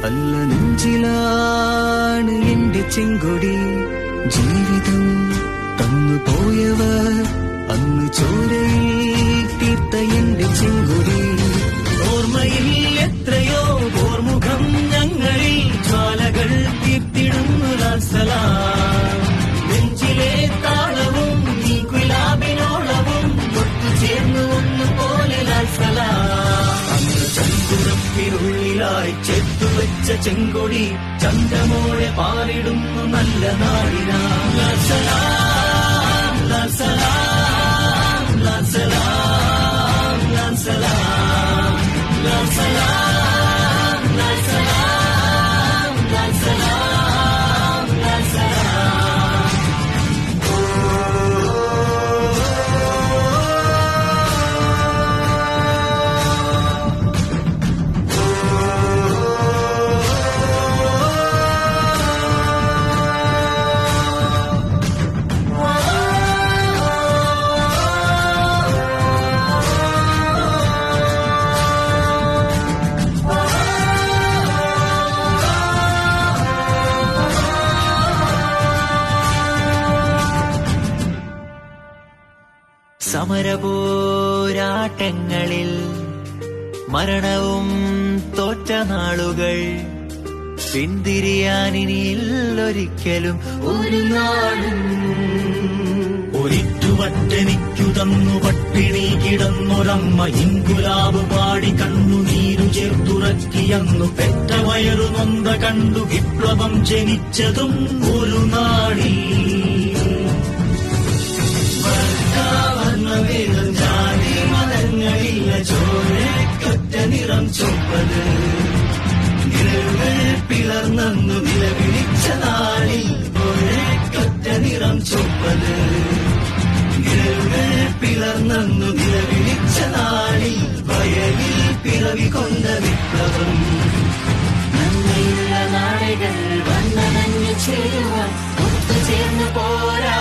നല്ല നെഞ്ചിലാണ് എന്റെ ചെങ്കൊടി. ജീവിതം തന്നു പോയവർ അന്ന് ചോരയിൽ തീർത്ത എന്റെ ചെങ്കൊടി. ഓർമ്മയിൽ എത്രയോ ഓർമുഖം ഞങ്ങളിൽ ജ്വാലകൾ തീർത്തിടുന്നു ലാൽസലാം. നെഞ്ചിലെ താളവും ഈ ഗുലാബിനോളവും ഒത്തുചേർന്നു ഒന്നുപോലെ ലാൽസലാം. അന്ന് ചന്തുറപ്പിനുള്ളിലായി ചേർത്തുവെച്ച ചെങ്കൊടി ചന്ദ്രമോളെ പാറിടുന്നു നല്ല നാടിനാ. ലാൽസലാം ലാൽസലാം ലാൽസലാം ലാൽസലാം ലാൽസലാം ലാൽസലാം ലാൽസലാം ലാൽസലാം. സമരപോരാട്ടങ്ങളിൽ മരണവും തോറ്റ നാളുകൾ പിന്തിരിയാനിനിയില്ലൊരിക്കലും ഒരു നാളും. ഒരിറ്റുവറ്റനിക്കു തന്നു പട്ടിണി കിടന്നൊരമ്മ ഇൻകുലാബ് പാടി കണ്ണുനീരു ചേർത്തുറക്കിയന്നു പെറ്റ വയറു നൊന്ത കണ്ടു വിപ്ലവം ജനിച്ചതും ഒരു നാടി. ജാതി മതങ്ങളില്ല ചോരക്കൊറ്റ നിറം ചൊപ്പത്. നിഴലുകൾ പിളർന്നു നിലവിളിച്ച നാളിൽ ഒരേക്കൊറ്റ നിറം ചൊപ്പത്. നിഴലുകൾ പിളർന്നു നിലവിളിച്ച നാളിൽ വയലിൽ പിറവി കൊണ്ട വിപ്ലവം. നന്മയുള്ള നാളുകൾ വന്നണഞ്ഞു ചേരുവാൻ ഒത്തുചേർന്നു പോരാ